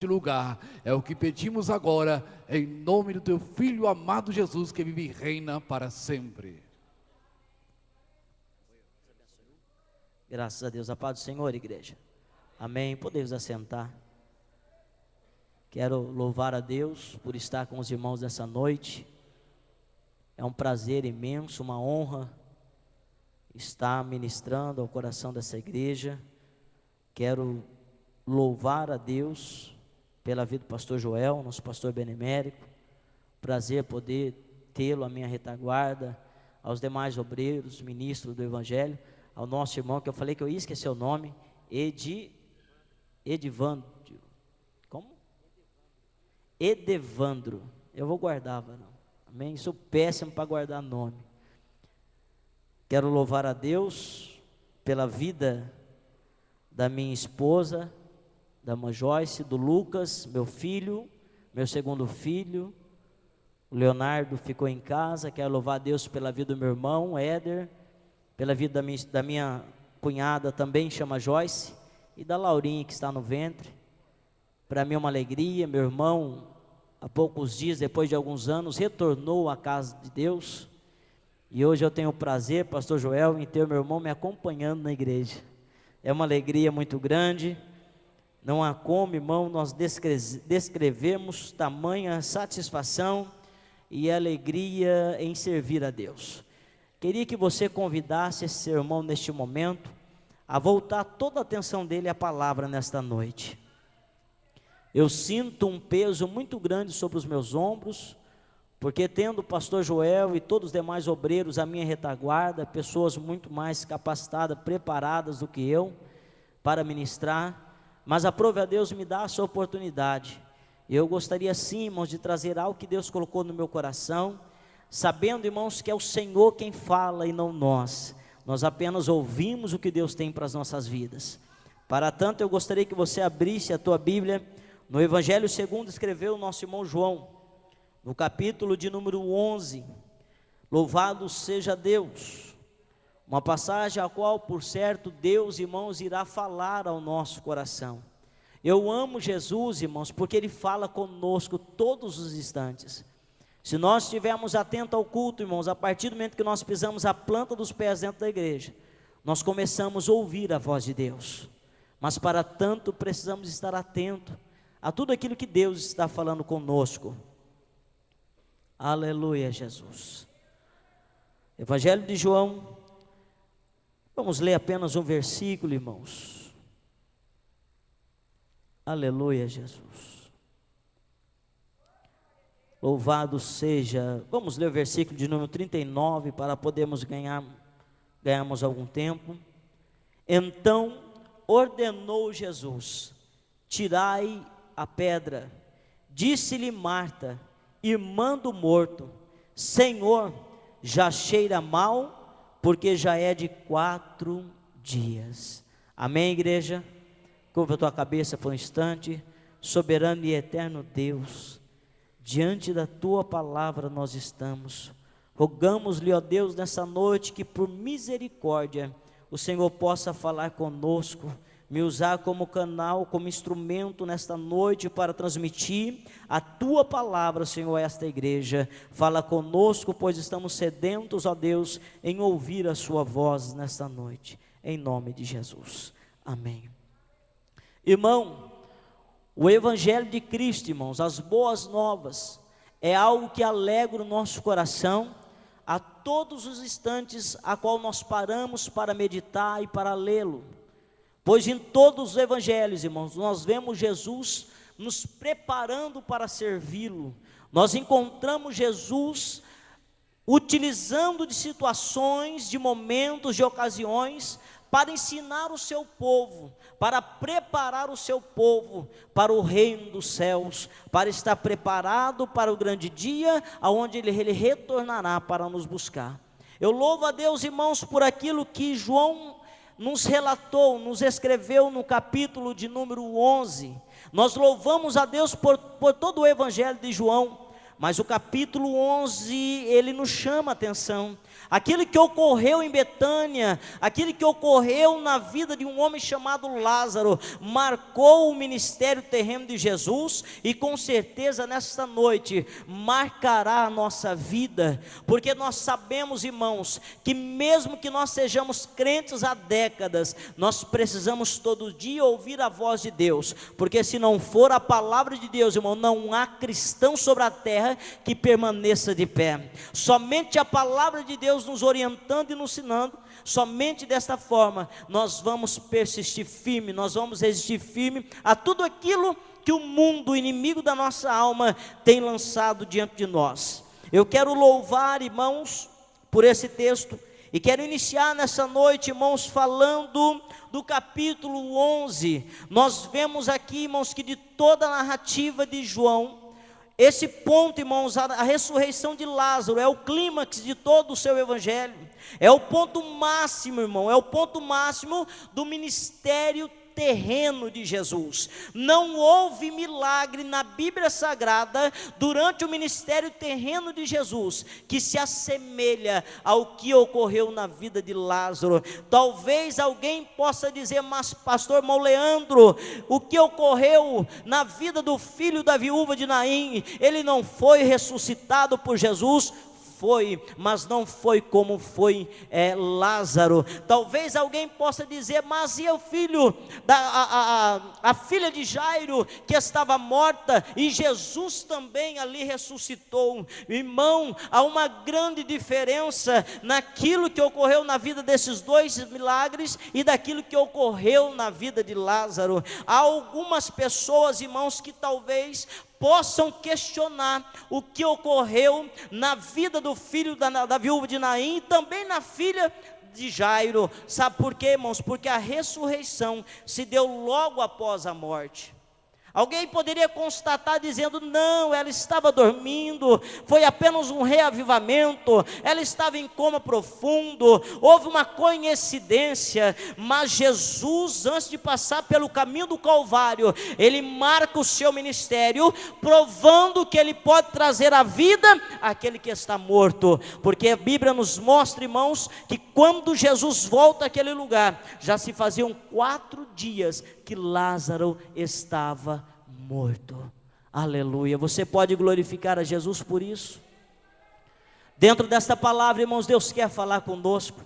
lugar. É o que pedimos agora, em nome do teu Filho amado Jesus, que vive e reina para sempre. Graças a Deus. A paz do Senhor, igreja. Amém. Podemos assentar. Quero louvar a Deus por estar com os irmãos nessa noite. É um prazer imenso, uma honra estar ministrando ao coração dessa igreja. Quero louvar a Deus pela vida do pastor Joel, nosso pastor benemérito. Prazer poder tê-lo à minha retaguarda, aos demais obreiros, ministros do Evangelho, ao nosso irmão, que eu falei que eu ia esquecer o nome, Edivandro. Como? Edevandro. Eu vou guardar, varão. Amém? Sou péssimo para guardar nome. Quero louvar a Deus pela vida da minha esposa, da irmã Joyce, do Lucas, meu filho, meu segundo filho. O Leonardo ficou em casa. Quero louvar a Deus pela vida do meu irmão, Éder, pela vida da minha cunhada também, chama Joyce, e da Laurinha que está no ventre. Para mim é uma alegria. Meu irmão, há poucos dias, depois de alguns anos, retornou à casa de Deus. E hoje eu tenho o prazer, pastor Joel, em ter meu irmão me acompanhando na igreja. É uma alegria muito grande. Não há como, irmão, nós descrevemos tamanha satisfação e alegria em servir a Deus. Queria que você convidasse esse seu irmão neste momento a voltar toda a atenção dele à palavra nesta noite. Eu sinto um peso muito grande sobre os meus ombros, porque tendo o pastor Joel e todos os demais obreiros à minha retaguarda, pessoas muito mais capacitadas, preparadas do que eu para ministrar, mas aprove a Deus me dar essa oportunidade. Eu gostaria sim, irmãos, de trazer algo que Deus colocou no meu coração, sabendo, irmãos, que é o Senhor quem fala e não nós. Nós apenas ouvimos o que Deus tem para as nossas vidas. Para tanto, eu gostaria que você abrisse a tua Bíblia no Evangelho segundo escreveu o nosso irmão João, no capítulo de número 11. Louvado seja Deus. Uma passagem a qual, por certo, Deus, irmãos, irá falar ao nosso coração. Eu amo Jesus, irmãos, porque Ele fala conosco todos os instantes. Se nós estivermos atentos ao culto, irmãos, a partir do momento que nós pisamos a planta dos pés dentro da igreja, nós começamos a ouvir a voz de Deus. Mas para tanto precisamos estar atentos a tudo aquilo que Deus está falando conosco. Aleluia, Jesus. Evangelho de João. Vamos ler apenas um versículo, irmãos. Aleluia, Jesus. Louvado seja. Vamos ler o versículo de número 39 para podermos ganharmos algum tempo. Então ordenou Jesus: tirai a pedra. Disse-lhe Marta, irmã do morto: Senhor, já cheira mal, porque já é de 4 dias. Amém, igreja? Curva a tua cabeça por um instante. Soberano e eterno Deus, diante da tua palavra nós estamos. Rogamos-lhe, ó Deus, nessa noite, que por misericórdia o Senhor possa falar conosco, me usar como canal, como instrumento nesta noite para transmitir a tua palavra, Senhor, a esta igreja. Fala conosco, pois estamos sedentos, ó Deus, em ouvir a sua voz nesta noite, em nome de Jesus, amém. Irmão, o Evangelho de Cristo, irmãos, as boas novas, é algo que alegra o nosso coração a todos os instantes a qual nós paramos para meditar e para lê-lo. Pois em todos os evangelhos, irmãos, nós vemos Jesus nos preparando para servi-lo. Nós encontramos Jesus utilizando de situações, de momentos, de ocasiões, para ensinar o seu povo, para preparar o seu povo para o reino dos céus, para estar preparado para o grande dia, aonde ele retornará para nos buscar. Eu louvo a Deus, irmãos, por aquilo que João nos relatou, nos escreveu no capítulo de número 11. Nós louvamos a Deus por todo o Evangelho de João, mas o capítulo 11, ele nos chama a atenção. Aquilo que ocorreu em Betânia, aquilo que ocorreu na vida de um homem chamado Lázaro, marcou o ministério terreno de Jesus, e com certeza nesta noite marcará a nossa vida, porque nós sabemos, irmãos, que mesmo que nós sejamos crentes há décadas, nós precisamos todo dia ouvir a voz de Deus, porque se não for a palavra de Deus, irmão, não há cristão sobre a terra que permaneça de pé. Somente a palavra de Deus nos orientando e nos ensinando, somente desta forma nós vamos persistir firme, nós vamos resistir firme a tudo aquilo que o mundo, o inimigo da nossa alma, tem lançado diante de nós. Eu quero louvar, irmãos, por esse texto, e quero iniciar nessa noite, irmãos, falando do capítulo 11. Nós vemos aqui, irmãos, que de toda a narrativa de João, esse ponto, irmãos, a ressurreição de Lázaro é o clímax de todo o seu evangelho, é o ponto máximo, irmão, é o ponto máximo do ministério terreno de Jesus. Não houve milagre na Bíblia Sagrada durante o ministério terreno de Jesus que se assemelha ao que ocorreu na vida de Lázaro. Talvez alguém possa dizer, mas pastor Leandro, o que ocorreu na vida do filho da viúva de Naim, ele não foi ressuscitado por Jesus? Foi, mas não foi como foi Lázaro. Talvez alguém possa dizer, mas e o filho, a filha de Jairo, que estava morta, e Jesus também ali ressuscitou. Irmão, há uma grande diferença naquilo que ocorreu na vida desses dois milagres e daquilo que ocorreu na vida de Lázaro. Há algumas pessoas, irmãos, que talvez possam questionar o que ocorreu na vida do filho da viúva de Naim e também na filha de Jairo. Sabe por quê, irmãos? Porque a ressurreição se deu logo após a morte. Alguém poderia constatar dizendo, não, ela estava dormindo, foi apenas um reavivamento, ela estava em coma profundo, houve uma coincidência. Mas Jesus, antes de passar pelo caminho do Calvário, ele marca o seu ministério, provando que ele pode trazer à vida aquele que está morto, porque a Bíblia nos mostra, irmãos, que quando Jesus volta àquele lugar, já se faziam 4 dias que Lázaro estava morto. Aleluia. Você pode glorificar a Jesus por isso? Dentro desta palavra, irmãos, Deus quer falar conosco,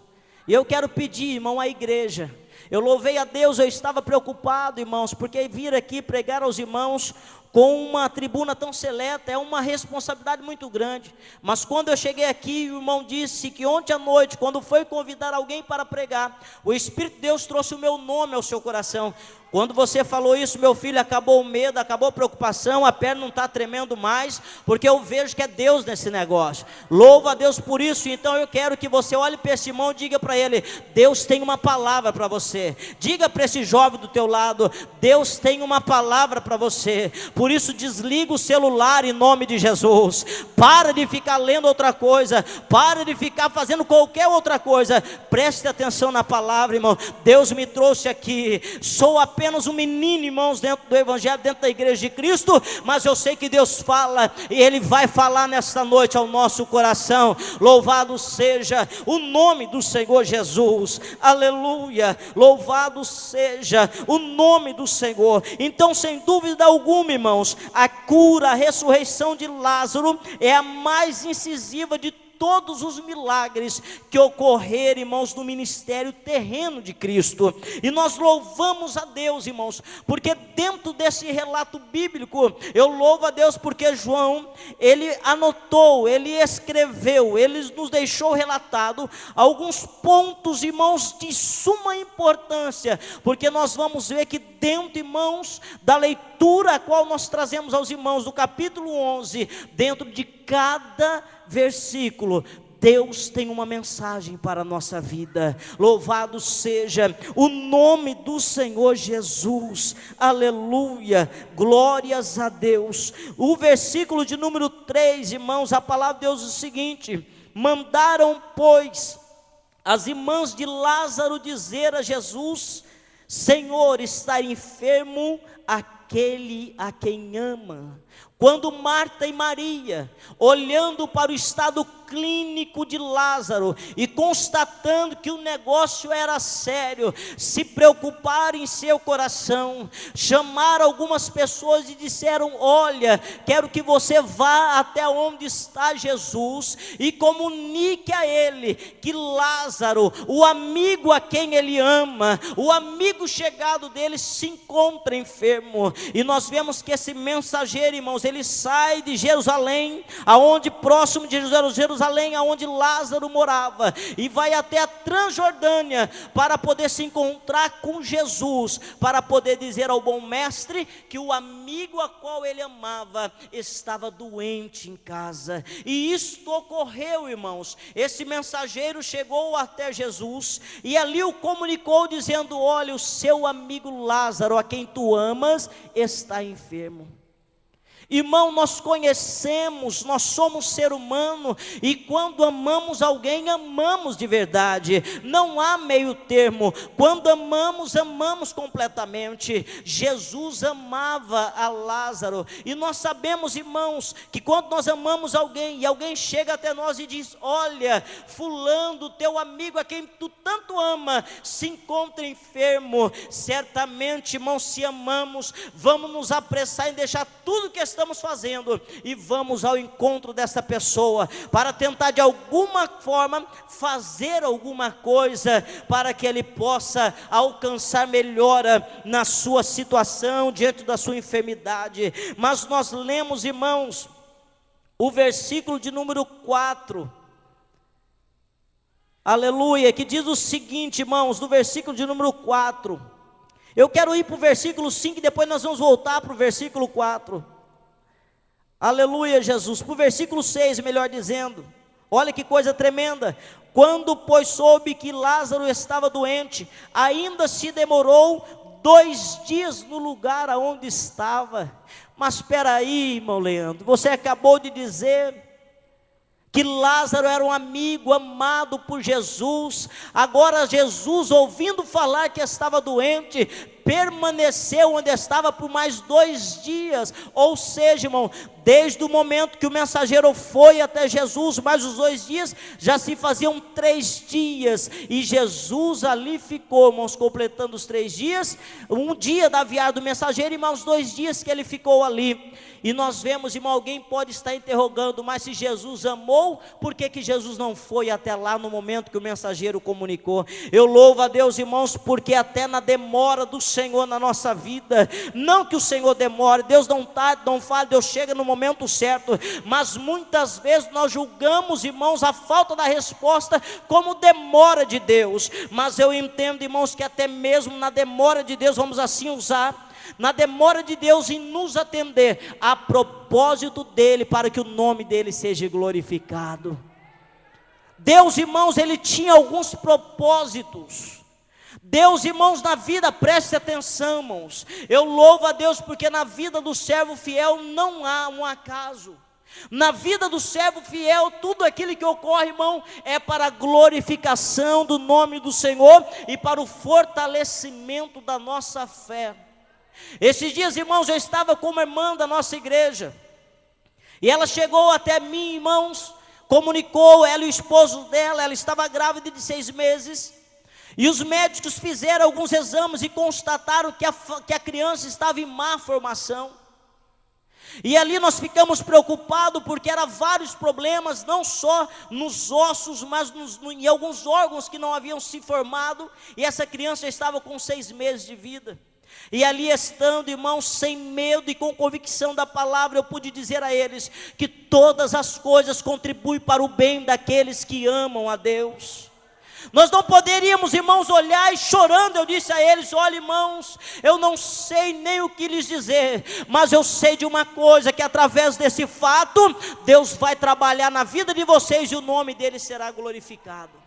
e eu quero pedir, irmão, à igreja. Eu louvei a Deus, eu estava preocupado, irmãos, porque vir aqui pregar aos irmãos com uma tribuna tão seleta é uma responsabilidade muito grande. Mas quando eu cheguei aqui, o irmão disse que ontem à noite, quando foi convidar alguém para pregar, o Espírito de Deus trouxe o meu nome ao seu coração. Quando você falou isso, meu filho, acabou o medo, acabou a preocupação, a perna não está tremendo mais, porque eu vejo que é Deus nesse negócio. Louva a Deus por isso. Então eu quero que você olhe para esse irmão e diga para ele, Deus tem uma palavra para você. Diga para esse jovem do teu lado, Deus tem uma palavra para você. Por isso desliga o celular em nome de Jesus. Para de ficar lendo outra coisa, para de ficar fazendo qualquer outra coisa. Preste atenção na palavra, irmão. Deus me trouxe aqui, sou apenas um menino, irmãos, dentro do evangelho, dentro da igreja de Cristo, mas eu sei que Deus fala, e Ele vai falar nesta noite ao nosso coração. Louvado seja o nome do Senhor Jesus, aleluia, louvado seja o nome do Senhor. Então, sem dúvida alguma, irmãos, a cura, a ressurreição de Lázaro é a mais incisiva de todos os milagres que ocorreram, irmãos, no ministério terreno de Cristo. E nós louvamos a Deus, irmãos, porque dentro desse relato bíblico, eu louvo a Deus porque João, ele anotou, ele escreveu, ele nos deixou relatado alguns pontos, irmãos, de suma importância, porque nós vamos ver que dentro, irmãos, da leitura a qual nós trazemos aos irmãos do capítulo 11, dentro de cada versículo, Deus tem uma mensagem para a nossa vida. Louvado seja o nome do Senhor Jesus, aleluia, glórias a Deus. O versículo de número 3, irmãos, a palavra de Deus diz o seguinte: mandaram, pois, as irmãs de Lázaro dizer a Jesus, Senhor, está enfermo aqui aquele a quem ama. Quando Marta e Maria, olhando para o estado clínico de Lázaro e constatando que o negócio era sério, se preocuparam em seu coração, chamaram algumas pessoas e disseram: olha, quero que você vá até onde está Jesus e comunique a ele que Lázaro, o amigo a quem ele ama, o amigo chegado dele, se encontra enfermo. E nós vemos que esse mensageiro, irmãos, ele sai de Jerusalém, aonde próximo de Jerusalém, aonde Lázaro morava, e vai até a Transjordânia para poder se encontrar com Jesus, para poder dizer ao bom mestre que o amigo a qual ele amava estava doente em casa. E isto ocorreu, irmãos. Esse mensageiro chegou até Jesus e ali o comunicou dizendo: olha, o seu amigo Lázaro, a quem tu amas, está enfermo. Irmão, nós conhecemos, nós somos ser humano, e quando amamos alguém, amamos de verdade, não há meio termo. Quando amamos, amamos completamente. Jesus amava a Lázaro, e nós sabemos, irmãos, que quando nós amamos alguém, e alguém chega até nós e diz: olha, fulano, teu amigo a quem tu tanto ama, se encontra enfermo. Certamente, irmãos, se amamos, vamos nos apressar em deixar tudo que estamos fazendo e vamos ao encontro dessa pessoa para tentar de alguma forma fazer alguma coisa para que ele possa alcançar melhora na sua situação, diante da sua enfermidade. Mas nós lemos, irmãos, o versículo de número 4, aleluia, que diz o seguinte, irmãos, no versículo de número 4, eu quero ir para o versículo 5 e depois nós vamos voltar para o versículo 4, aleluia, Jesus, para o versículo 6, melhor dizendo. Olha que coisa tremenda. Quando, pois, soube que Lázaro estava doente, ainda se demorou 2 dias no lugar aonde estava. Mas espera aí, irmão Leandro, você acabou de dizer que Lázaro era um amigo amado por Jesus. Agora Jesus, ouvindo falar que estava doente, permaneceu onde estava por mais 2 dias. Ou seja, irmão, desde o momento que o mensageiro foi até Jesus, mais os 2 dias, já se faziam 3 dias, e Jesus ali ficou, irmãos, completando os 3 dias, um dia da viagem do mensageiro, e mais 2 dias que ele ficou ali. E nós vemos, irmão, alguém pode estar interrogando: mas se Jesus amou, por que que Jesus não foi até lá no momento que o mensageiro comunicou? Eu louvo a Deus, irmãos, porque até na demora do Senhor na nossa vida, não que o Senhor demore, Deus não tarda, não fala, Deus chega no momento certo, mas muitas vezes nós julgamos, irmãos, a falta da resposta como demora de Deus. Mas eu entendo, irmãos, que até mesmo na demora de Deus, vamos assim usar, na demora de Deus em nos atender, a propósito dele, para que o nome dele seja glorificado. Deus, irmãos, ele tinha alguns propósitos. Deus, irmãos, na vida, preste atenção, irmãos, eu louvo a Deus porque na vida do servo fiel não há um acaso. Na vida do servo fiel, tudo aquilo que ocorre, irmão, é para a glorificação do nome do Senhor e para o fortalecimento da nossa fé. Esses dias, irmãos, eu estava com uma irmã da nossa igreja, e ela chegou até mim, irmãos, comunicou, ela e o esposo dela, ela estava grávida de 6 meses, e os médicos fizeram alguns exames e constataram que a criança estava em má formação. E ali nós ficamos preocupados, porque eram vários problemas, não só nos ossos, mas em alguns órgãos que não haviam se formado, e essa criança estava com 6 meses de vida. E ali estando, irmãos, sem medo e com convicção da palavra, eu pude dizer a eles que todas as coisas contribuem para o bem daqueles que amam a Deus. Nós não poderíamos, irmãos, olhar e chorando. Eu disse a eles: olha, irmãos, eu não sei nem o que lhes dizer, mas eu sei de uma coisa, que através desse fato, Deus vai trabalhar na vida de vocês e o nome dele será glorificado.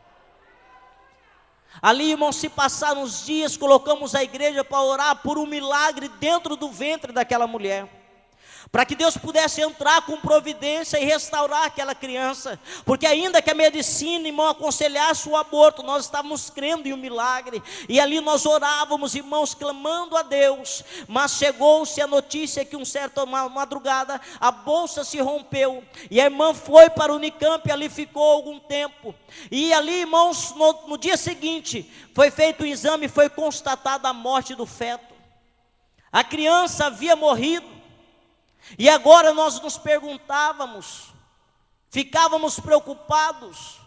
Ali, irmãos, se passaram os dias, colocamos a igreja para orar por um milagre dentro do ventre daquela mulher. para que Deus pudesse entrar com providência e restaurar aquela criança, porque ainda que a medicina, irmão, aconselhasse o aborto, nós estávamos crendo em um milagre, e ali nós orávamos, irmãos, clamando a Deus, mas chegou-se a notícia que certa madrugada, a bolsa se rompeu, e a irmã foi para o Unicamp, e ali ficou algum tempo, e ali, irmãos, no dia seguinte, foi feito o exame, e foi constatada a morte do feto, a criança havia morrido. E agora nós nos perguntávamos, ficávamos preocupados,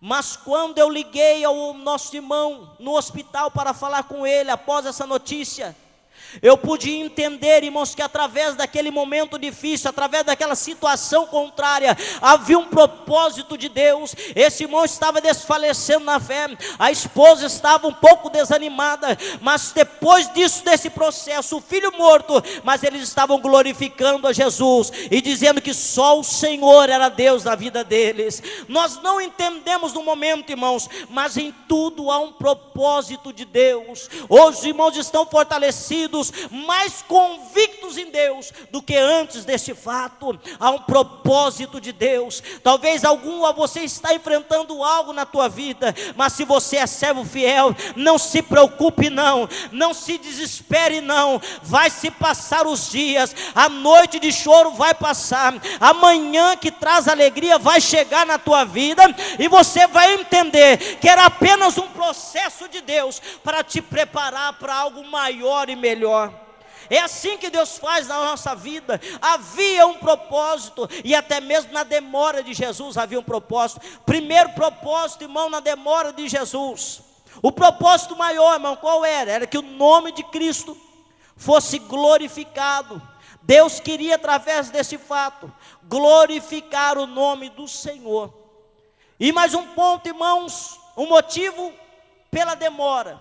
mas quando eu liguei ao nosso irmão no hospital para falar com ele após essa notícia, eu pude entender, irmãos, que através daquele momento difícil, através daquela situação contrária, havia um propósito de Deus. Esse irmão estava desfalecendo na fé, a esposa estava um pouco desanimada, mas depois disso, desse processo, o filho morto, mas eles estavam glorificando a Jesus, e dizendo que só o Senhor era Deus na vida deles. Nós não entendemos no momento, irmãos, mas em tudo há um propósito de Deus. Hoje os irmãos estão fortalecidos, mais convictos em Deus do que antes deste fato. Há um propósito de Deus. Talvez você está enfrentando algo na tua vida, mas se você é servo fiel, não se preocupe não se desespere não, vai se passar os dias, a noite de choro vai passar, amanhã que traz alegria vai chegar na tua vida, e você vai entender que era apenas um processo de Deus para te preparar para algo maior e melhor. É assim que Deus faz na nossa vida. Havia um propósito, e até mesmo na demora de Jesus havia um propósito. Primeiro propósito, irmão, na demora de Jesus, o propósito maior, irmão, qual era? Era que o nome de Cristo fosse glorificado. Deus queria, através desse fato, glorificar o nome do Senhor. E mais um ponto, irmãos, o motivo pela demora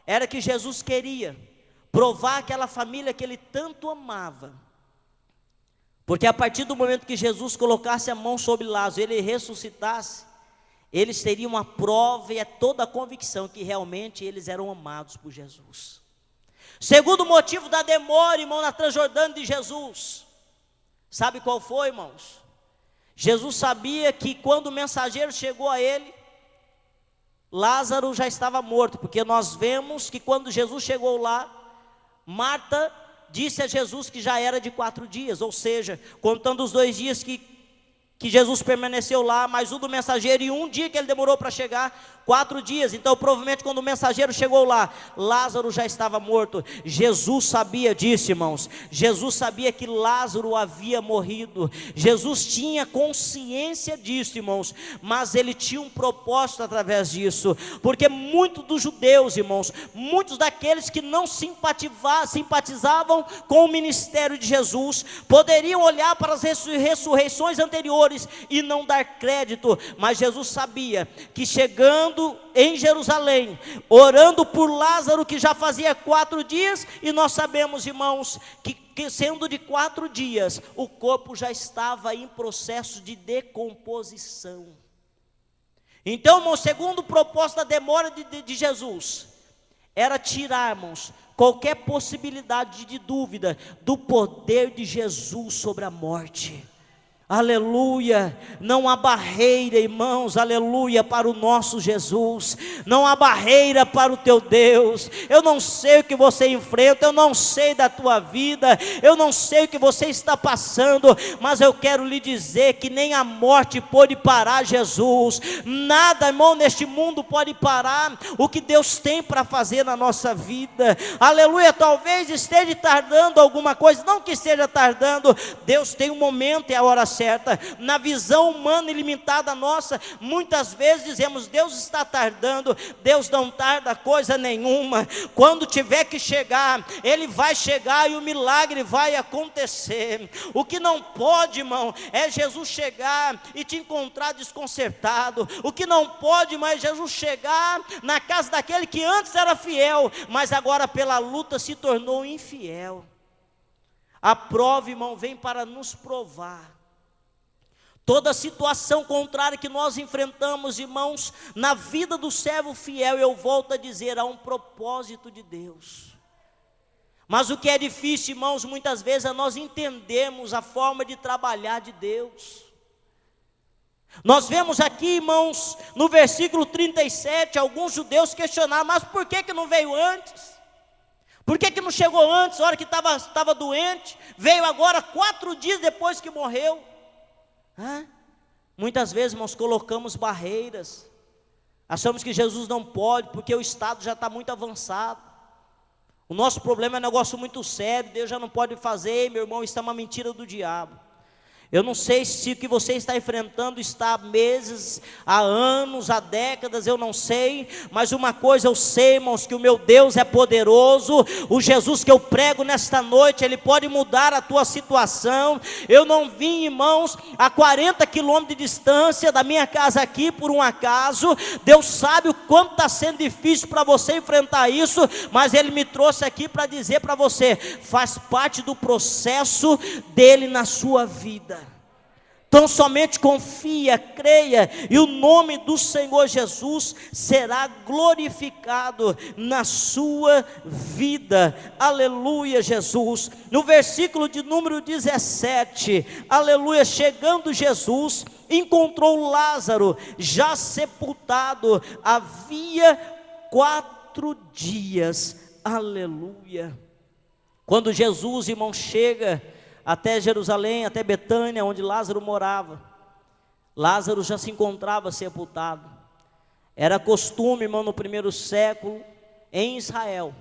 era que Jesus queria provar aquela família que ele tanto amava, porque a partir do momento que Jesus colocasse a mão sobre Lázaro, ele ressuscitasse, eles teriam uma prova e toda a convicção que realmente eles eram amados por Jesus. Segundo motivo da demora, irmão, na Transjordânia de Jesus, sabe qual foi, irmãos? Jesus sabia que quando o mensageiro chegou a ele, Lázaro já estava morto, porque nós vemos que quando Jesus chegou lá, Marta disse a Jesus que já era de 4 dias, ou seja, contando os 2 dias que Jesus permaneceu lá, mais um do mensageiro, e um dia que ele demorou para chegar, 4 dias, então provavelmente quando o mensageiro chegou lá, Lázaro já estava morto. Jesus sabia disso, irmãos, Jesus sabia que Lázaro havia morrido, Jesus tinha consciência disso, irmãos, mas ele tinha um propósito através disso, porque muitos dos judeus, irmãos, muitos daqueles que não simpatizavam com o ministério de Jesus, poderiam olhar para as ressurreições anteriores e não dar crédito, mas Jesus sabia que chegando em Jerusalém, orando por Lázaro, que já fazia 4 dias, e nós sabemos, irmãos, que sendo de 4 dias, o corpo já estava em processo de decomposição. Então, irmãos, segundo o propósito da demora de Jesus, era tirarmos qualquer possibilidade de dúvida do poder de Jesus sobre a morte. Aleluia, não há barreira, irmãos, aleluia, para o nosso Jesus, não há barreira para o teu Deus. Eu não sei o que você enfrenta, eu não sei da tua vida, eu não sei o que você está passando, mas eu quero lhe dizer que nem a morte pode parar Jesus, nada, irmão, neste mundo pode parar o que Deus tem para fazer na nossa vida. Aleluia, talvez esteja tardando alguma coisa, não que esteja tardando, Deus tem um momento e a hora certa. Na visão humana e limitada nossa, muitas vezes dizemos: Deus está tardando. Deus não tarda coisa nenhuma. Quando tiver que chegar, Ele vai chegar e o milagre vai acontecer. O que não pode, irmão, é Jesus chegar e te encontrar desconcertado. O que não pode, irmão, é Jesus chegar na casa daquele que antes era fiel, mas agora pela luta se tornou infiel. A prova, irmão, vem para nos provar. Toda situação contrária que nós enfrentamos, irmãos, na vida do servo fiel, eu volto a dizer, há um propósito de Deus. Mas o que é difícil, irmãos, muitas vezes é nós entendermos a forma de trabalhar de Deus. Nós vemos aqui, irmãos, no versículo 37, alguns judeus questionaram, mas por que não veio antes? Por que não chegou antes, a hora que estava doente? Veio agora 4 dias depois que morreu? Muitas vezes, irmãos, colocamos barreiras, achamos que Jesus não pode, porque o estado já está muito avançado. O nosso problema é um negócio muito sério, Deus já não pode fazer, meu irmão, isso é uma mentira do diabo. Eu não sei se o que você está enfrentando está há meses, há anos, há décadas, eu não sei, mas uma coisa eu sei, irmãos, que o meu Deus é poderoso. O Jesus que eu prego nesta noite, Ele pode mudar a tua situação. Eu não vim, irmãos, a 40 quilômetros de distância da minha casa aqui por um acaso. Deus sabe o quanto está sendo difícil para você enfrentar isso, mas Ele me trouxe aqui para dizer para você, faz parte do processo dEle na sua vida. Então somente confia, creia, e o nome do Senhor Jesus será glorificado na sua vida. Aleluia, Jesus. No versículo de número 17, aleluia, chegando Jesus, encontrou Lázaro já sepultado, havia 4 dias. Aleluia. Quando Jesus, irmão, chega até Jerusalém, até Betânia, onde Lázaro morava, Lázaro já se encontrava sepultado. Era costume, irmão, no primeiro século, em Israel,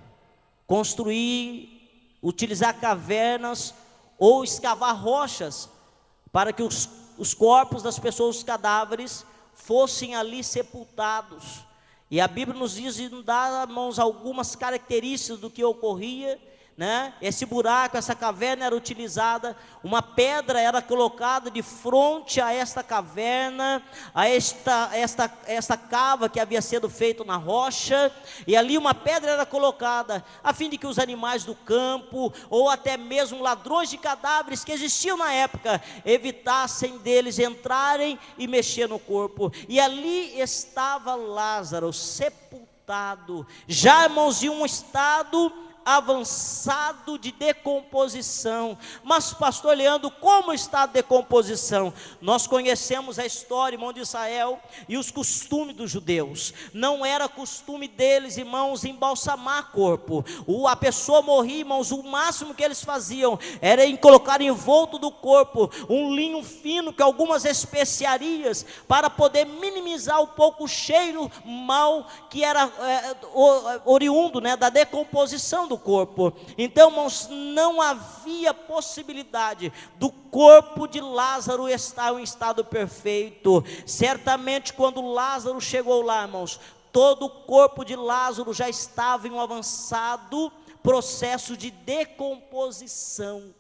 construir, utilizar cavernas ou escavar rochas, para que os corpos das pessoas, os cadáveres, fossem ali sepultados. E a Bíblia nos diz e nos dá, irmãos, algumas características do que ocorria, né? Esse buraco, essa caverna era utilizada, uma pedra era colocada de frente a esta caverna, a esta cava que havia sido feita na rocha, e ali uma pedra era colocada, a fim de que os animais do campo, ou até mesmo ladrões de cadáveres que existiam na época, evitassem deles entrarem e mexer no corpo. E ali estava Lázaro sepultado, já, irmãos, em um estado avançado de decomposição. Mas pastor Leandro, como está a decomposição? Nós conhecemos a história, irmão, de Israel e os costumes dos judeus. Não era costume deles, irmãos, embalsamar corpo. A pessoa morria, irmãos, o máximo que eles faziam era colocar em volta do corpo um linho fino, que algumas especiarias, para poder minimizar um pouco o cheiro mau que era oriundo, né, da decomposição do corpo. Então, irmãos, não havia possibilidade do corpo de Lázaro estar em estado perfeito. Certamente quando Lázaro chegou lá, irmãos, todo o corpo de Lázaro já estava em um avançado processo de decomposição.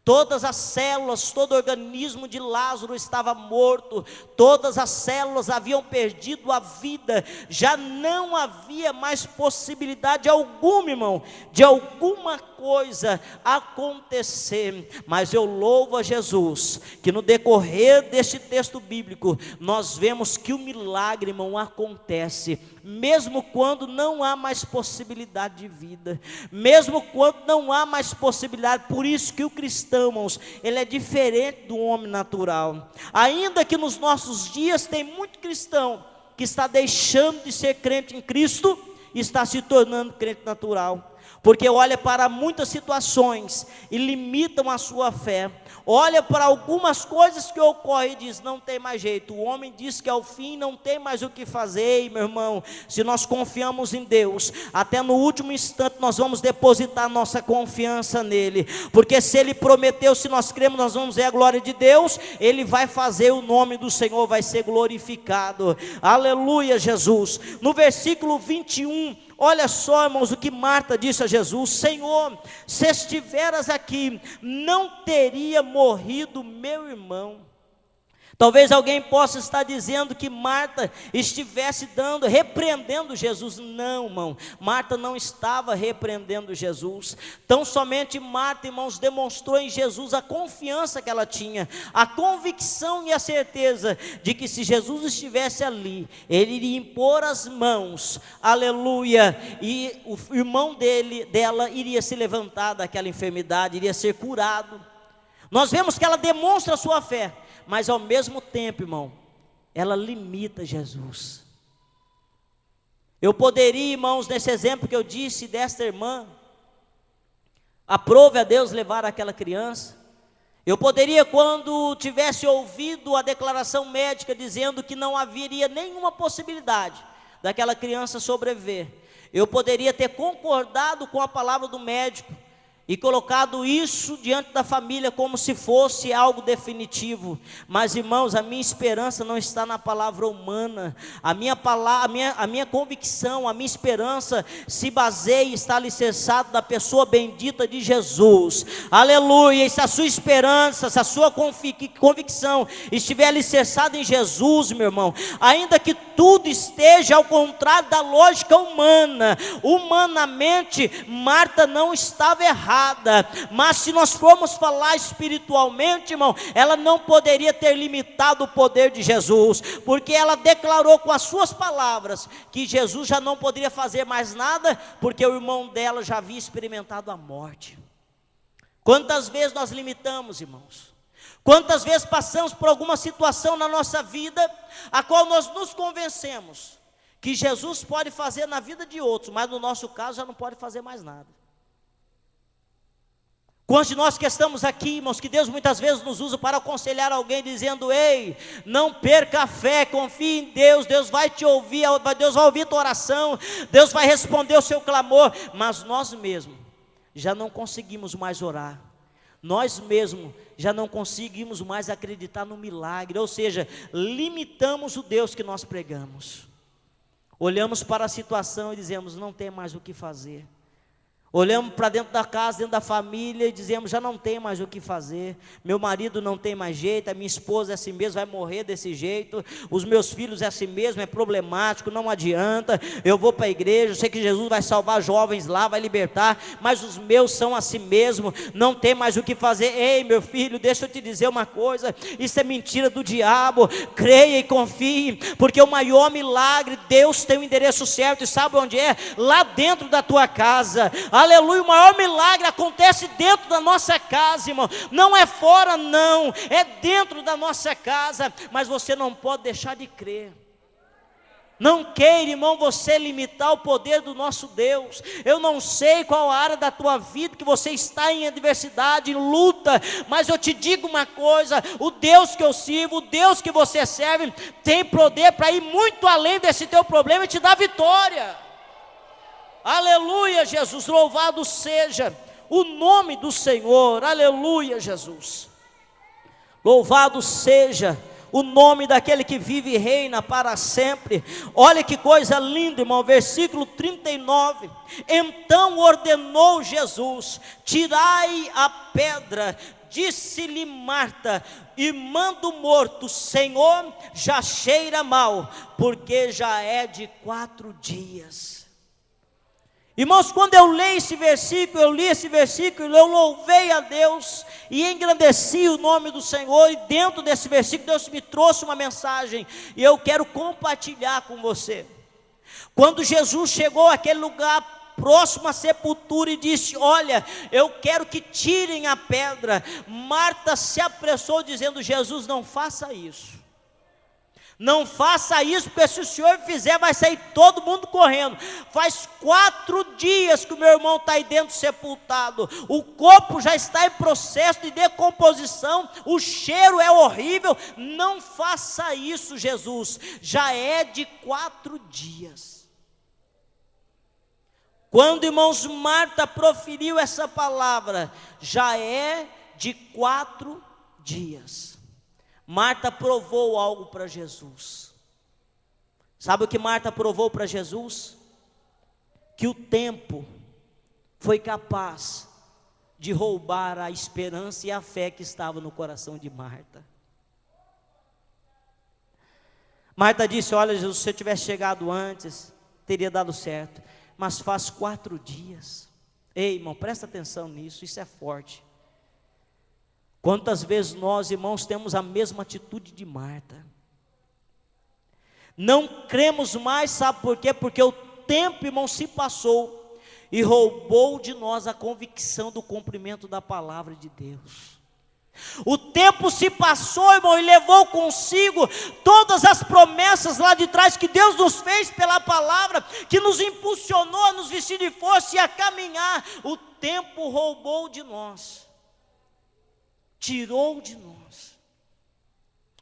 Todas as células, todo o organismo de Lázaro estava morto, todas as células haviam perdido a vida, já não havia mais possibilidade alguma, irmão, de alguma coisa acontecer. Mas eu louvo a Jesus, que no decorrer deste texto bíblico, nós vemos que o milagre, irmão, acontece, mesmo quando não há mais possibilidade de vida, mesmo quando não há mais possibilidade. Por isso que o cristão, irmãos, ele é diferente do homem natural. Ainda que nos nossos dias tem muito cristão que está deixando de ser crente em Cristo e está se tornando crente natural, porque olha para muitas situações e limitam a sua fé, olha para algumas coisas que ocorrem e diz, não tem mais jeito. O homem diz que ao fim não tem mais o que fazer. E, meu irmão, se nós confiamos em Deus, até no último instante nós vamos depositar nossa confiança nele, porque se ele prometeu, se nós cremos, nós vamos ver a glória de Deus, ele vai fazer, o nome do Senhor vai ser glorificado. Aleluia, Jesus. No versículo 21, olha só, irmãos, o que Marta disse a Jesus: Senhor, se estiveras aqui, não teria morrido meu irmão. Talvez alguém possa estar dizendo que Marta estivesse repreendendo Jesus. Não, irmão, Marta não estava repreendendo Jesus. Tão somente Marta, irmãos, demonstrou em Jesus a confiança que ela tinha, a convicção e a certeza de que se Jesus estivesse ali, ele iria impor as mãos, aleluia, e o irmão dela iria se levantar daquela enfermidade, iria ser curado. Nós vemos que ela demonstra a sua fé, mas ao mesmo tempo, irmão, ela limita Jesus. Eu poderia, irmãos, nesse exemplo que eu disse desta irmã, aprove a Deus levar aquela criança. Eu poderia, quando tivesse ouvido a declaração médica dizendo que não haveria nenhuma possibilidade daquela criança sobreviver, eu poderia ter concordado com a palavra do médico e colocado isso diante da família como se fosse algo definitivo. Mas, irmãos, a minha esperança não está na palavra humana. A minha convicção, a minha esperança se baseia e está alicerçada na pessoa bendita de Jesus. Aleluia! E se a sua esperança, se a sua convicção estiver alicerçada em Jesus, meu irmão, ainda que tudo esteja ao contrário da lógica humana, humanamente, Marta não estava errada. Mas se nós formos falar espiritualmente, irmão, ela não poderia ter limitado o poder de Jesus, porque ela declarou com as suas palavras que Jesus já não poderia fazer mais nada, porque o irmão dela já havia experimentado a morte. Quantas vezes nós limitamos, irmãos? Quantas vezes passamos por alguma situação na nossa vida, a qual nós nos convencemos que Jesus pode fazer na vida de outros, mas no nosso caso já não pode fazer mais nada. Quantos de nós que estamos aqui, irmãos, que Deus muitas vezes nos usa para aconselhar alguém, dizendo: ei, não perca a fé, confie em Deus, Deus vai te ouvir, Deus vai ouvir tua oração, Deus vai responder o seu clamor. Mas nós mesmos já não conseguimos mais orar, nós mesmos já não conseguimos mais acreditar no milagre, ou seja, limitamos o Deus que nós pregamos. Olhamos para a situação e dizemos: não tem mais o que fazer. Olhamos para dentro da casa, dentro da família e dizemos: já não tem mais o que fazer, meu marido não tem mais jeito, a minha esposa é assim mesmo, vai morrer desse jeito, os meus filhos é assim mesmo, é problemático, não adianta, eu vou para a igreja, eu sei que Jesus vai salvar jovens lá, vai libertar, mas os meus são assim mesmo, não tem mais o que fazer. Ei, meu filho, deixa eu te dizer uma coisa, isso é mentira do diabo, creia e confie, porque o maior milagre, Deus tem o endereço certo, e sabe onde é? Lá dentro da tua casa. Aleluia, o maior milagre acontece dentro da nossa casa, irmão, não é fora não, é dentro da nossa casa, mas você não pode deixar de crer. Não queira, irmão, você limitar o poder do nosso Deus. Eu não sei qual a área da tua vida que você está em adversidade, em luta, mas eu te digo uma coisa: o Deus que eu sirvo, o Deus que você serve, tem poder para ir muito além desse teu problema e te dar vitória. Aleluia, Jesus, louvado seja o nome do Senhor, aleluia, Jesus, louvado seja o nome daquele que vive e reina para sempre. Olha que coisa linda, irmão, versículo 39, então ordenou Jesus: tirai a pedra. Disse-lhe Marta, irmã do morto: Senhor, já cheira mal, porque já é de 4 dias. Irmãos, quando eu li esse versículo, eu louvei a Deus e engrandeci o nome do Senhor, e dentro desse versículo Deus me trouxe uma mensagem, e eu quero compartilhar com você. Quando Jesus chegou àquele lugar próximo à sepultura e disse: olha, eu quero que tirem a pedra, Marta se apressou dizendo: Jesus, não faça isso. Não faça isso, porque se o senhor fizer, vai sair todo mundo correndo. Faz 4 dias que o meu irmão está aí dentro sepultado, o corpo já está em processo de decomposição, o cheiro é horrível. Não faça isso, Jesus, já é de 4 dias. Quando, irmãos, Marta proferiu essa palavra, já é de 4 dias. Marta provou algo para Jesus. Sabe o que Marta provou para Jesus? Que o tempo foi capaz de roubar a esperança e a fé que estava no coração de Marta. Marta disse: olha, Jesus, se eu tivesse chegado antes, teria dado certo, mas faz 4 dias. Ei, irmão, presta atenção nisso, isso é forte. Quantas vezes nós, irmãos, temos a mesma atitude de Marta? Não cremos mais, sabe por quê? Porque o tempo, irmão, se passou e roubou de nós a convicção do cumprimento da palavra de Deus. O tempo se passou, irmão, e levou consigo todas as promessas lá de trás que Deus nos fez pela palavra, que nos impulsionou a nos vestir de força e a caminhar. O tempo roubou de nós, tirou de nós.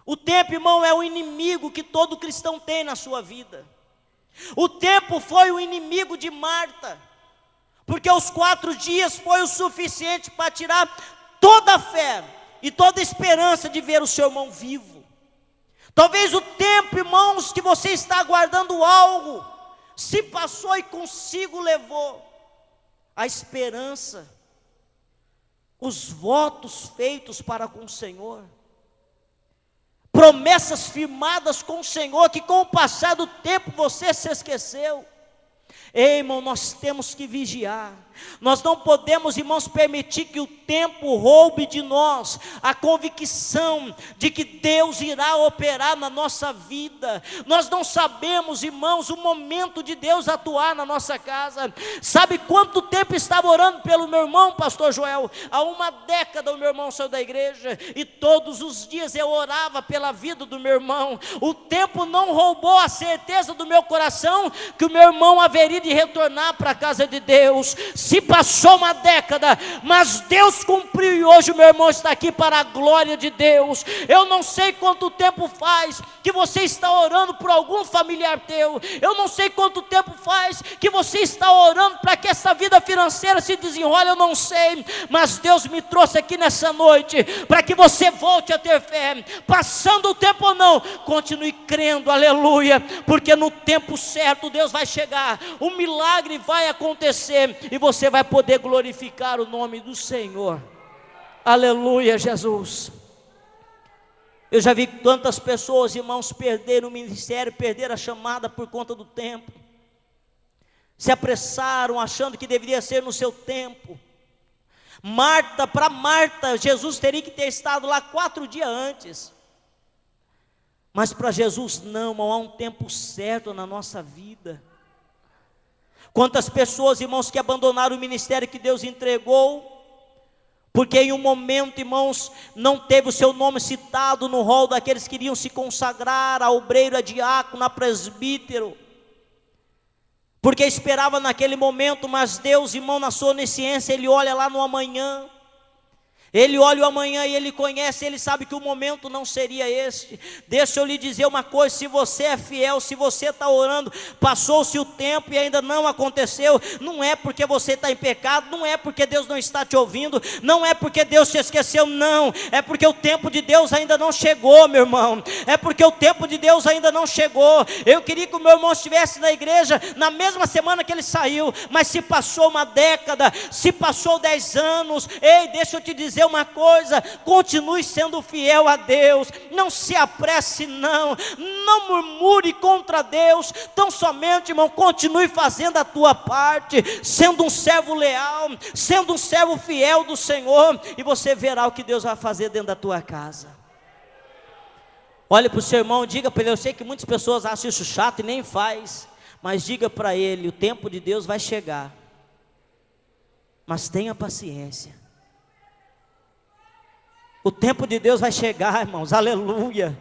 O tempo, irmão, é o inimigo que todo cristão tem na sua vida. O tempo foi o inimigo de Marta, porque os 4 dias foi o suficiente para tirar toda a fé e toda a esperança de ver o seu irmão vivo. Talvez o tempo, irmãos, que você está aguardando algo, se passou e consigo levou a esperança, os votos feitos para com o Senhor, promessas firmadas com o Senhor, que com o passar do tempo você se esqueceu. Ei, irmão, nós temos que vigiar. Nós não podemos, irmãos, permitir que o tempo roube de nós a convicção de que Deus irá operar na nossa vida. Nós não sabemos, irmãos, o momento de Deus atuar na nossa casa. Sabe quanto tempo estava orando pelo meu irmão, pastor Joel? Há 1 década o meu irmão saiu da igreja, e todos os dias eu orava pela vida do meu irmão. O tempo não roubou a certeza do meu coração que o meu irmão haveria de retornar para a casa de Deus. Se passou 1 década, mas Deus cumpriu, e hoje o meu irmão está aqui para a glória de Deus. Eu não sei quanto tempo faz que você está orando por algum familiar teu. Eu não sei quanto tempo faz que você está orando para que essa vida financeira se desenrole. Eu não sei, mas Deus me trouxe aqui nessa noite para que você volte a ter fé. Passando o tempo ou não, continue crendo, aleluia, porque no tempo certo Deus vai chegar, o milagre vai acontecer e você vai poder glorificar o nome do Senhor. Aleluia, Jesus. Eu já vi tantas pessoas, irmãos, perderam o ministério, perderam a chamada por conta do tempo. Se apressaram achando que deveria ser no seu tempo. Para Marta, Jesus teria que ter estado lá 4 dias antes. Mas para Jesus não, irmão, há um tempo certo na nossa vida. Quantas pessoas, irmãos, que abandonaram o ministério que Deus entregou, porque em um momento, irmãos, não teve o seu nome citado no rol daqueles que iriam se consagrar a obreiro, a diácono, a presbítero, porque esperava naquele momento, mas Deus, irmão, na sua onisciência, Ele olha lá no amanhã. Ele olha o amanhã e Ele conhece, Ele sabe que o momento não seria este. Deixa eu lhe dizer uma coisa: se você é fiel, se você está orando, passou-se o tempo e ainda não aconteceu, não é porque você está em pecado, não é porque Deus não está te ouvindo, não é porque Deus te esqueceu, não, é porque o tempo de Deus ainda não chegou, meu irmão, é porque o tempo de Deus ainda não chegou. Eu queria que o meu irmão estivesse na igreja na mesma semana que ele saiu, mas se passou 1 década, se passou 10 anos, ei, deixa eu te dizer uma coisa: continue sendo fiel a Deus, não se apresse, não murmure contra Deus, tão somente, irmão, continue fazendo a tua parte, sendo um servo leal, sendo um servo fiel do Senhor, e você verá o que Deus vai fazer dentro da tua casa. Olhe para o seu irmão, diga para ele: eu sei que muitas pessoas acham isso chato e nem faz, mas diga para ele: o tempo de Deus vai chegar, mas tenha paciência. O tempo de Deus vai chegar, irmãos, aleluia.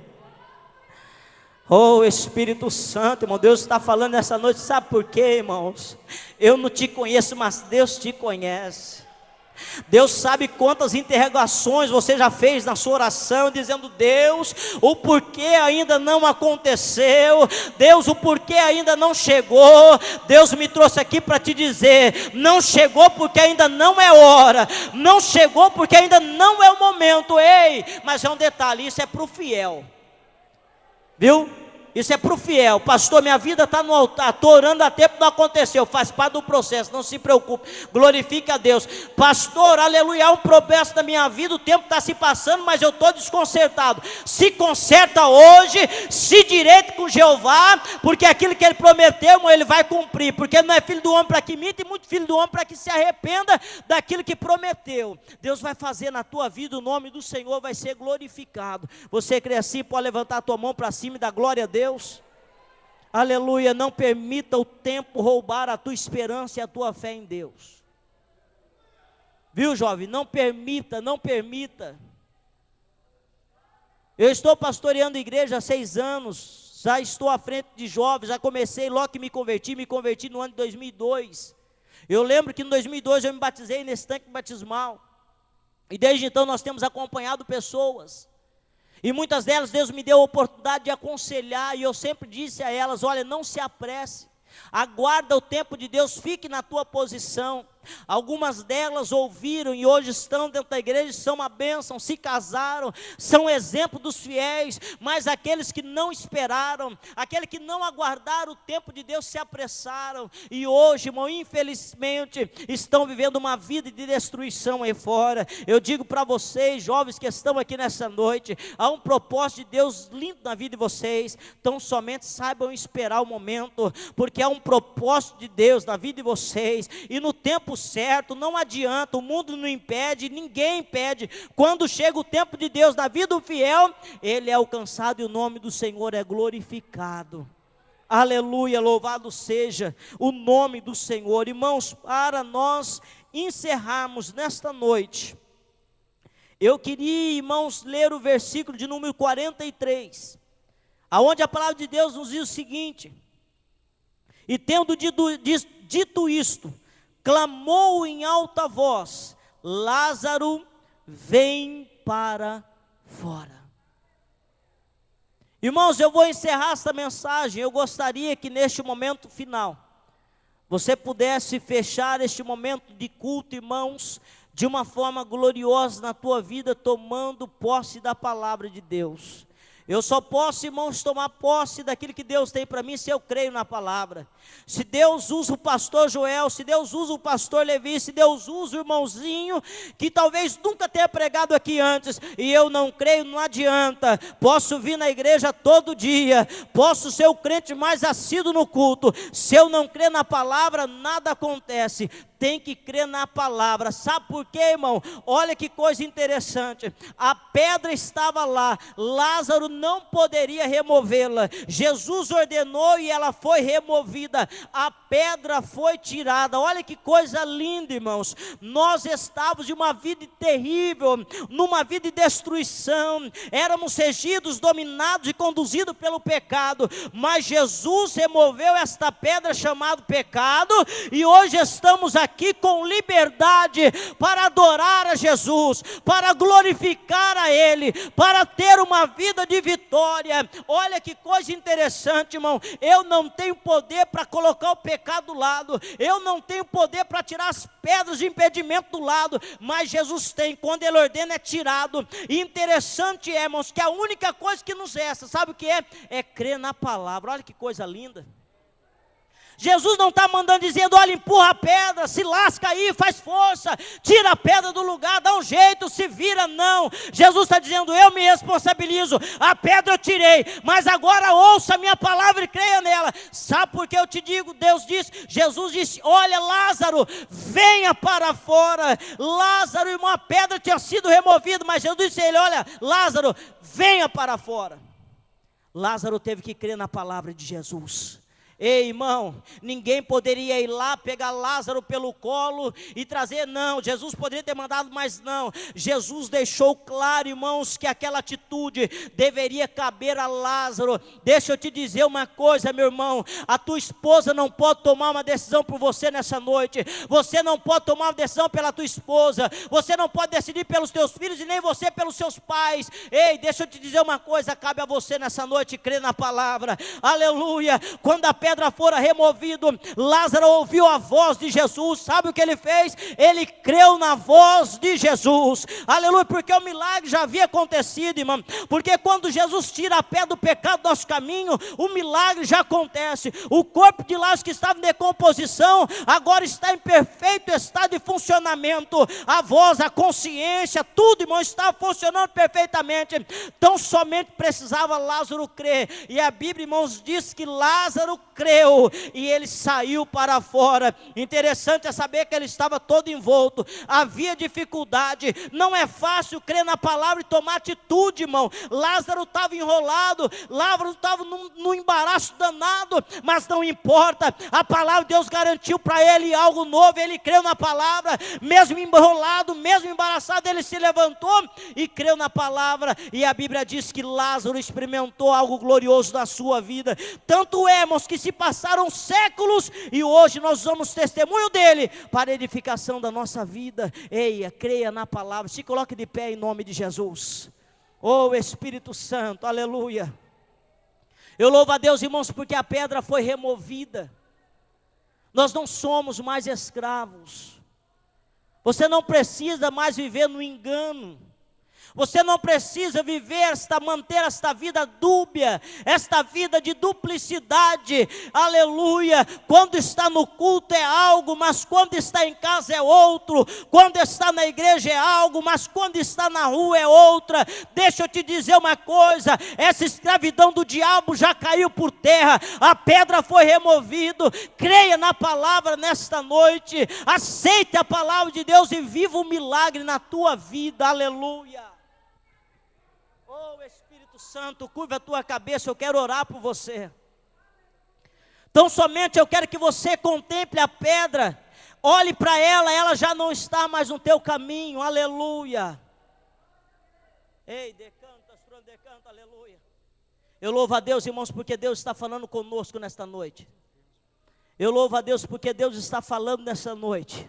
Oh, Espírito Santo, irmão, Deus está falando nessa noite, sabe por quê, irmãos? Eu não te conheço, mas Deus te conhece. Deus sabe quantas interrogações você já fez na sua oração, dizendo: Deus, o porquê ainda não aconteceu? Deus, o porquê ainda não chegou? Deus me trouxe aqui para te dizer: não chegou porque ainda não é hora, não chegou porque ainda não é o momento. Ei, mas é um detalhe, isso é para o fiel, viu? Isso é para o fiel. Pastor, minha vida está no altar, estou orando há tempo, não aconteceu. Faz parte do processo, não se preocupe. Glorifique a Deus. Pastor, aleluia, há um progresso na minha vida, o tempo está se passando, mas eu estou desconcertado. Se conserta hoje, se direito com Jeová, porque aquilo que Ele prometeu, irmão, Ele vai cumprir. Porque Ele não é filho do homem para que minta, e muito filho do homem para que se arrependa daquilo que prometeu. Deus vai fazer na tua vida, o nome do Senhor vai ser glorificado. Você crê assim, pode levantar a tua mão para cima e dar glória a Deus. Aleluia, não permita o tempo roubar a tua esperança e a tua fé em Deus. Viu, jovem? Não permita, não permita. Eu estou pastoreando a igreja há 6 anos, já estou à frente de jovens, já comecei logo que me converti no ano de 2002. Eu lembro que em 2002 eu me batizei nesse tanque batismal, e desde então nós temos acompanhado pessoas. E muitas delas Deus me deu a oportunidade de aconselhar, e eu sempre disse a elas: olha, não se apresse, aguarda o tempo de Deus, fique na tua posição. Algumas delas ouviram e hoje estão dentro da igreja, são uma bênção, se casaram, são exemplo dos fiéis. Mas aqueles que não esperaram, aqueles que não aguardaram o tempo de Deus, se apressaram, e hoje, irmão, infelizmente, estão vivendo uma vida de destruição aí fora. Eu digo para vocês, jovens que estão aqui nessa noite, há um propósito de Deus lindo na vida de vocês, então somente saibam esperar o momento, porque há um propósito de Deus na vida de vocês, e no tempo certo, não adianta, o mundo não impede, ninguém impede. Quando chega o tempo de Deus na vida do fiel, ele é alcançado e o nome do Senhor é glorificado. Aleluia, louvado seja o nome do Senhor. Irmãos, para nós encerrarmos nesta noite, eu queria, irmãos, ler o versículo de número 43, aonde a palavra de Deus nos diz o seguinte: e tendo dito isto, clamou em alta voz: Lázaro, vem para fora. Irmãos, eu vou encerrar esta mensagem. Eu gostaria que neste momento final, você pudesse fechar este momento de culto, irmãos, de uma forma gloriosa na tua vida, tomando posse da palavra de Deus. Eu só posso, irmãos, tomar posse daquilo que Deus tem para mim se eu creio na palavra. Se Deus usa o pastor Joel, se Deus usa o pastor Levi, se Deus usa o irmãozinho que talvez nunca tenha pregado aqui antes, e eu não creio, não adianta. Posso vir na igreja todo dia, posso ser o crente mais assíduo no culto, se eu não crer na palavra, nada acontece. Tem que crer na palavra. Sabe por quê, irmão? Olha que coisa interessante. A pedra estava lá, Lázaro não poderia removê-la. Jesus ordenou e ela foi removida. A pedra foi tirada. Olha que coisa linda, irmãos. Nós estávamos de uma vida terrível, numa vida de destruição. Éramos regidos, dominados e conduzidos pelo pecado. Mas Jesus removeu esta pedra chamada pecado, e hoje estamos aqui com liberdade para adorar a Jesus, para glorificar a Ele, para ter uma vida de vitória. Olha que coisa interessante, irmão. Eu não tenho poder para colocar o pecado do lado, eu não tenho poder para tirar as pedras de impedimento do lado, mas Jesus tem. Quando Ele ordena, é tirado. E interessante é, irmãos, que a única coisa que nos resta, sabe o que é? É crer na palavra. Olha que coisa linda. Jesus não está mandando dizendo: olha, empurra a pedra, se lasca aí, faz força, tira a pedra do lugar, dá um jeito, se vira. Não, Jesus está dizendo: eu me responsabilizo, a pedra eu tirei, mas agora ouça a minha palavra e creia nela. Sabe por que eu te digo? Jesus disse: olha, Lázaro, venha para fora. Lázaro, irmão, a pedra tinha sido removida, mas Jesus disse a ele: olha, Lázaro, venha para fora. Lázaro teve que crer na palavra de Jesus. Ei, irmão, ninguém poderia ir lá pegar Lázaro pelo colo e trazer, não. Jesus poderia ter mandado, mas não. Jesus deixou claro, irmãos, que aquela atitude deveria caber a Lázaro. Deixa eu te dizer uma coisa, meu irmão: a tua esposa não pode tomar uma decisão por você nessa noite. Você não pode tomar uma decisão pela tua esposa. Você não pode decidir pelos teus filhos e nem você pelos seus pais. Ei, deixa eu te dizer uma coisa: cabe a você nessa noite crer na palavra. Aleluia. Quando a pedra fora removido, Lázaro ouviu a voz de Jesus. Sabe o que ele fez? Ele creu na voz de Jesus, aleluia, porque o milagre já havia acontecido, irmão, porque quando Jesus tira a pedra do pecado do nosso caminho, o milagre já acontece. O corpo de Lázaro que estava em decomposição, agora está em perfeito estado de funcionamento, a voz, a consciência, tudo, irmão, estava funcionando perfeitamente. Então somente precisava Lázaro crer, e a Bíblia, irmãos, diz que Lázaro creu, e ele saiu para fora. Interessante é saber que ele estava todo envolto, havia dificuldade, não é fácil crer na palavra e tomar atitude, irmão. Lázaro estava enrolado, Lázaro estava num embaraço danado, mas não importa, a palavra de Deus garantiu para ele algo novo, ele creu na palavra, mesmo enrolado, mesmo embaraçado, ele se levantou e creu na palavra, e a Bíblia diz que Lázaro experimentou algo glorioso na sua vida. Tanto é, irmãos, que se passaram séculos, e hoje nós usamos testemunho dele para a edificação da nossa vida. Eia, creia na palavra, se coloque de pé em nome de Jesus. Oh Espírito Santo, aleluia. Eu louvo a Deus, irmãos, porque a pedra foi removida. Nós não somos mais escravos. Você não precisa mais viver no engano. Você não precisa manter esta vida dúbia, esta vida de duplicidade, aleluia. Quando está no culto é algo, mas quando está em casa é outro. Quando está na igreja é algo, mas quando está na rua é outra. Deixa eu te dizer uma coisa, essa escravidão do diabo já caiu por terra, a pedra foi removida. Creia na palavra nesta noite, aceite a palavra de Deus e viva o milagre na tua vida, aleluia. Oh Espírito Santo, curva a tua cabeça, eu quero orar por você. Então somente eu quero que você contemple a pedra, olhe para ela, ela já não está mais no teu caminho, aleluia. Ei, decanta, aleluia. Eu louvo a Deus, irmãos, porque Deus está falando conosco nesta noite. Eu louvo a Deus porque Deus está falando nessa noite.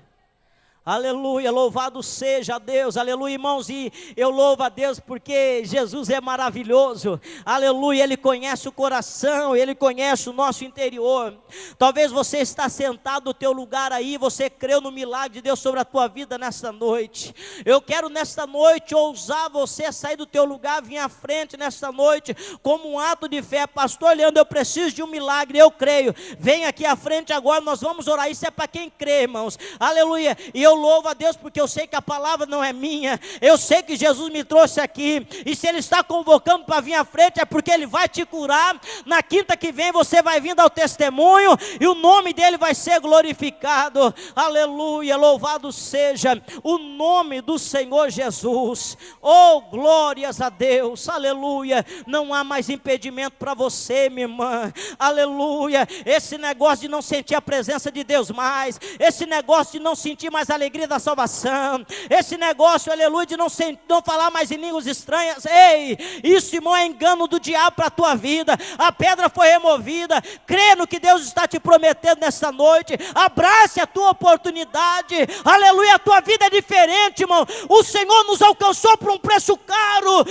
Aleluia, louvado seja Deus, aleluia, irmãos, e eu louvo a Deus porque Jesus é maravilhoso, aleluia, Ele conhece o coração, Ele conhece o nosso interior. Talvez você está sentado no teu lugar aí, você creu no milagre de Deus sobre a tua vida nesta noite. Eu quero nesta noite ousar você a sair do teu lugar, vir à frente nesta noite, como um ato de fé. Pastor Leandro, eu preciso de um milagre, eu creio, vem aqui à frente agora, nós vamos orar. Isso é para quem crê, irmãos, aleluia, e eu louvo a Deus porque eu sei que a palavra não é minha, eu sei que Jesus me trouxe aqui, e se Ele está convocando para vir à frente é porque Ele vai te curar. Na quinta que vem você vai vir ao testemunho e o nome dEle vai ser glorificado, aleluia, louvado seja o nome do Senhor Jesus. Oh glórias a Deus, aleluia. Não há mais impedimento para você, minha irmã, aleluia. Esse negócio de não sentir a presença de Deus mais, esse negócio de não sentir mais a alegria da salvação, esse negócio, aleluia, de não falar mais em línguas estranhas, ei, isso, irmão, é engano do diabo para a tua vida. A pedra foi removida, crê no que Deus está te prometendo nessa noite, abrace a tua oportunidade, aleluia, a tua vida é diferente, irmão. O Senhor nos alcançou por um preço caro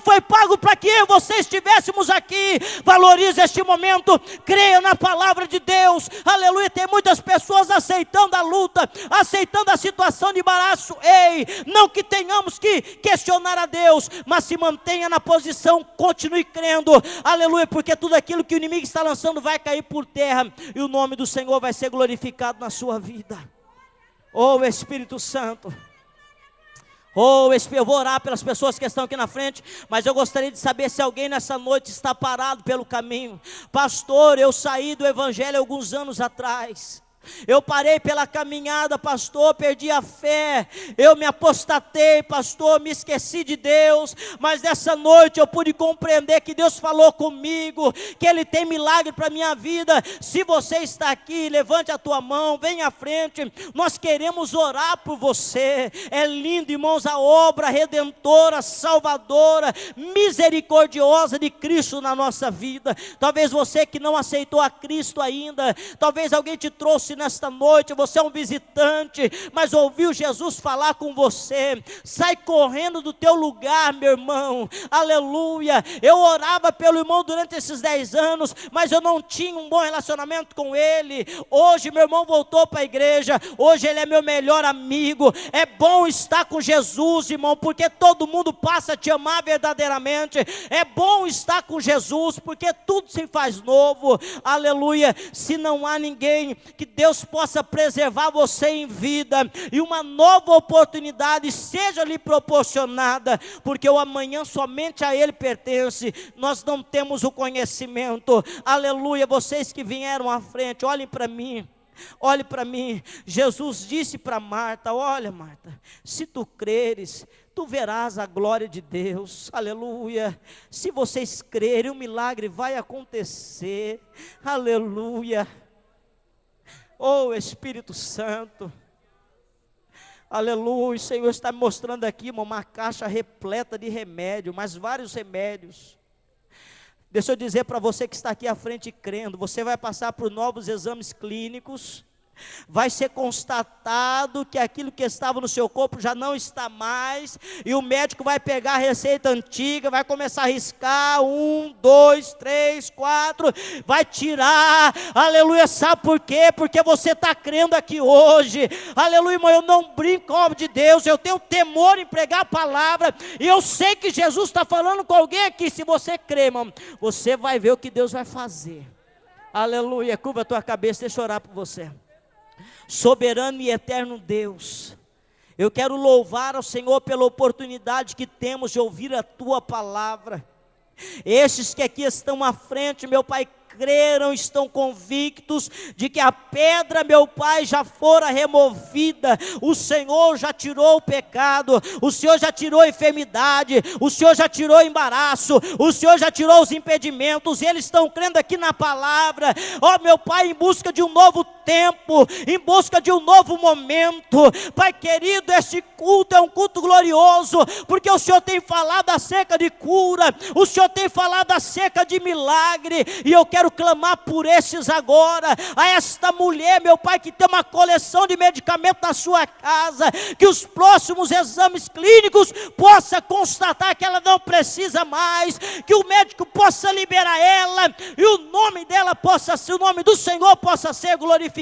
foi pago para que eu e você estivéssemos aqui. Valorize este momento, creia na palavra de Deus, aleluia. Tem muitas pessoas aceitando a luta, aceitando a situação de embaraço. Ei, não que tenhamos que questionar a Deus, mas se mantenha na posição, continue crendo, aleluia, porque tudo aquilo que o inimigo está lançando vai cair por terra, e o nome do Senhor vai ser glorificado na sua vida. Oh Espírito Santo, eu vou orar pelas pessoas que estão aqui na frente, mas eu gostaria de saber se alguém nessa noite está parado pelo caminho. Pastor, eu saí do evangelho alguns anos atrás, eu parei pela caminhada, pastor, perdi a fé, eu me apostatei, pastor, me esqueci de Deus, mas nessa noite eu pude compreender que Deus falou comigo, que Ele tem milagre para a minha vida. Se você está aqui, levante a tua mão, venha à frente, nós queremos orar por você. É lindo, irmãos, a obra redentora, salvadora, misericordiosa de Cristo na nossa vida. Talvez você que não aceitou a Cristo ainda, talvez alguém te trouxe se nesta noite você é um visitante, mas ouviu Jesus falar com você, sai correndo do teu lugar, meu irmão, aleluia. Eu orava pelo irmão durante esses 10 anos, mas eu não tinha um bom relacionamento com ele. Hoje meu irmão voltou para a igreja, hoje ele é meu melhor amigo. É bom estar com Jesus, irmão, porque todo mundo passa a te amar verdadeiramente. É bom estar com Jesus, porque tudo se faz novo, aleluia. Se não há ninguém que Deus possa preservar você em vida, e uma nova oportunidade seja lhe proporcionada, porque o amanhã somente a Ele pertence. Nós não temos o conhecimento, aleluia. Vocês que vieram à frente, olhem para mim. Olhe para mim. Jesus disse para Marta: olha, Marta, se tu creres, tu verás a glória de Deus, aleluia. Se vocês crerem, o milagre vai acontecer, aleluia. Oh Espírito Santo, aleluia. O Senhor está me mostrando aqui uma caixa repleta de remédio, mas vários remédios. Deixa eu dizer para você que está aqui à frente crendo, você vai passar por novos exames clínicos, vai ser constatado que aquilo que estava no seu corpo já não está mais, e o médico vai pegar a receita antiga, vai começar a riscar, 1, 2, 3, 4, vai tirar, aleluia. Sabe por quê? Porque você está crendo aqui hoje, aleluia, irmão. Eu não brinco, homem de Deus, eu tenho temor em pregar a palavra, e eu sei que Jesus está falando com alguém aqui. Se você crê, irmão, você vai ver o que Deus vai fazer, aleluia. Curva a tua cabeça, deixa eu orar por você. Soberano e eterno Deus, eu quero louvar ao Senhor pela oportunidade que temos de ouvir a Tua palavra. Estes que aqui estão à frente, meu Pai, creram, estão convictos de que a pedra, meu Pai, já fora removida. O Senhor já tirou o pecado, o Senhor já tirou a enfermidade, o Senhor já tirou o embaraço, o Senhor já tirou os impedimentos, e eles estão crendo aqui na palavra, ó meu Pai, em busca de um novo tempo, em busca de um novo momento. Pai querido, este culto é um culto glorioso, porque o Senhor tem falado acerca de cura, o Senhor tem falado acerca de milagre, e eu quero clamar por esses agora, a esta mulher, meu Pai, que tem uma coleção de medicamentos na sua casa, que os próximos exames clínicos possa constatar que ela não precisa mais, que o médico possa liberar ela, e o nome dela possa ser, o nome do Senhor possa ser glorificado.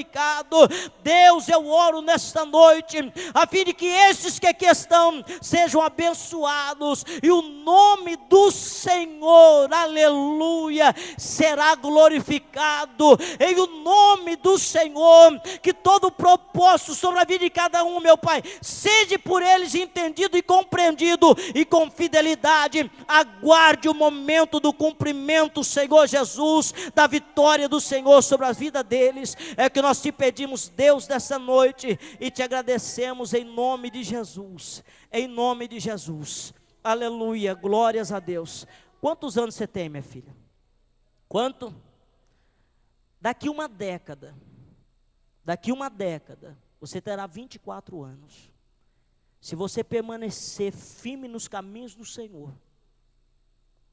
Deus, eu oro nesta noite, a fim de que esses que aqui estão sejam abençoados, e o nome do Senhor, aleluia, será glorificado, em o nome do Senhor. Que todo o propósito sobre a vida de cada um, meu Pai, seja por eles entendido e compreendido, e com fidelidade aguarde o momento do cumprimento, Senhor Jesus, da vitória do Senhor sobre a vida deles. É que nós te pedimos, Deus, dessa noite, e te agradecemos em nome de Jesus, em nome de Jesus, aleluia, glórias a Deus. Quantos anos você tem, minha filha? Quanto? Daqui uma década, você terá 24 anos. Se você permanecer firme nos caminhos do Senhor,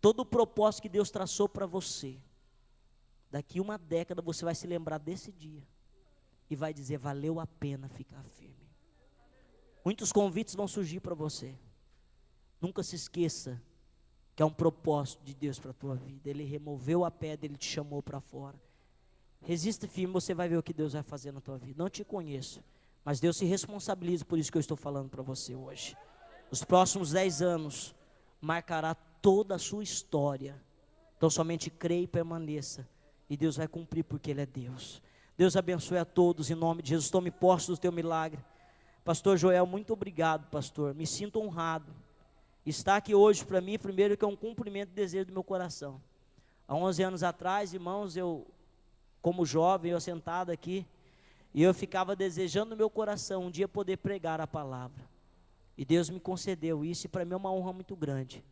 todo o propósito que Deus traçou para você, daqui uma década você vai se lembrar desse dia, e vai dizer: valeu a pena ficar firme. Muitos convites vão surgir para você. Nunca se esqueça que é um propósito de Deus para a tua vida. Ele removeu a pedra, Ele te chamou para fora. Resista firme, você vai ver o que Deus vai fazer na tua vida. Não te conheço, mas Deus se responsabiliza por isso que eu estou falando para você hoje. Os próximos 10 anos marcará toda a sua história. Então somente creia e permaneça, e Deus vai cumprir, porque Ele é Deus. Deus abençoe a todos em nome de Jesus. Tome posse do teu milagre. Pastor Joel, muito obrigado, pastor. Me sinto honrado. Estar aqui hoje para mim, primeiro, que é um cumprimento e desejo do meu coração. Há 11 anos atrás, irmãos, eu, como jovem, eu sentado aqui, e eu ficava desejando no meu coração um dia poder pregar a palavra. E Deus me concedeu isso, e para mim é uma honra muito grande.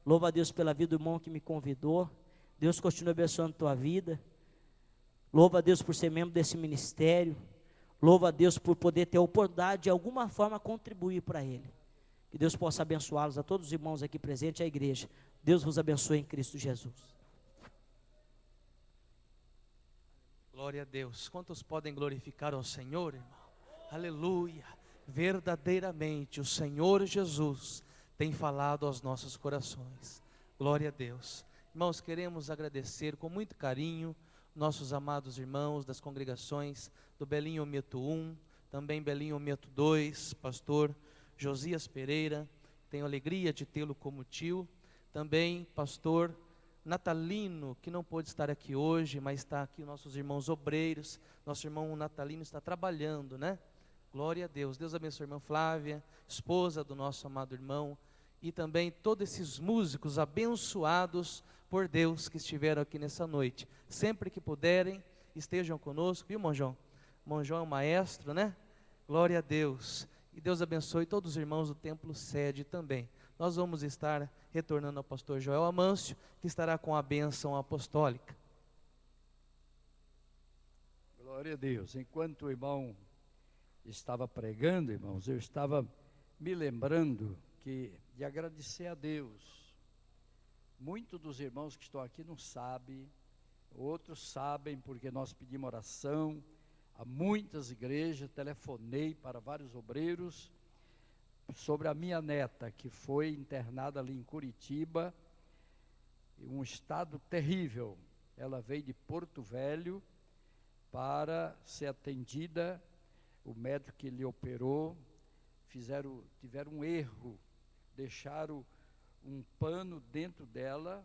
Louva a Deus pela vida do irmão que me convidou. Deus continue abençoando a tua vida. Louva a Deus por ser membro desse ministério. Louva a Deus por poder ter a oportunidade de alguma forma contribuir para Ele. Que Deus possa abençoá-los, a todos os irmãos aqui presentes, a igreja. Deus vos abençoe em Cristo Jesus. Glória a Deus. Quantos podem glorificar ao Senhor, irmão? Aleluia. Verdadeiramente o Senhor Jesus tem falado aos nossos corações. Glória a Deus. Irmãos, queremos agradecer com muito carinho nossos amados irmãos das congregações do Belinho Meto 1, também Belinho Meto 2, pastor Josias Pereira, tenho alegria de tê-lo como tio, também pastor Natalino, que não pôde estar aqui hoje, mas está aqui nossos irmãos obreiros, nosso irmão Natalino está trabalhando, né? Glória a Deus. Deus abençoe a irmã Flávia, esposa do nosso amado irmão, e também todos esses músicos abençoados por Deus que estiveram aqui nessa noite. Sempre que puderem, estejam conosco, viu, irmão João? Irmão João é um maestro, né? Glória a Deus. E Deus abençoe todos os irmãos do templo sede também. Nós vamos estar retornando ao pastor Joel Amâncio, que estará com a bênção apostólica. Glória a Deus. Enquanto o irmão estava pregando, irmãos, eu estava me lembrando de agradecer a Deus. Muitos dos irmãos que estão aqui não sabem, outros sabem porque nós pedimos oração a muitas igrejas, telefonei para vários obreiros sobre a minha neta, que foi internada ali em Curitiba, em um estado terrível. Ela veio de Porto Velho para ser atendida. O médico que lhe operou tiveram um erro, deixaram um pano dentro dela,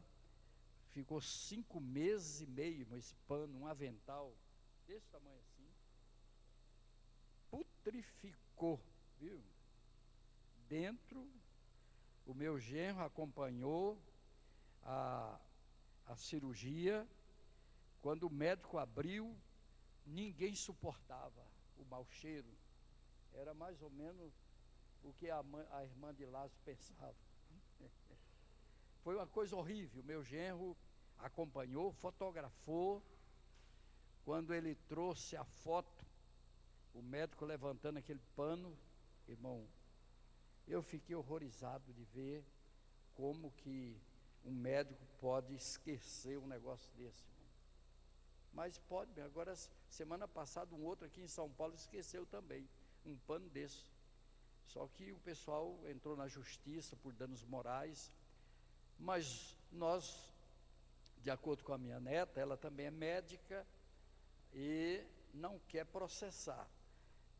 ficou 5 meses e meio, esse pano, um avental desse tamanho assim, putrificou, viu? Dentro, o meu genro acompanhou a cirurgia. Quando o médico abriu, ninguém suportava o mau cheiro. Era mais ou menos o que a irmã de Lázaro pensava. Foi uma coisa horrível. Meu genro acompanhou, fotografou. Quando ele trouxe a foto, o médico levantando aquele pano, irmão, eu fiquei horrorizado de ver como que um médico pode esquecer um negócio desse, irmão. Mas pode. Agora, semana passada, um outro aqui em São Paulo esqueceu também um pano desse. Só que o pessoal entrou na justiça por danos morais. Mas nós, de acordo com a minha neta, ela também é médica e não quer processar,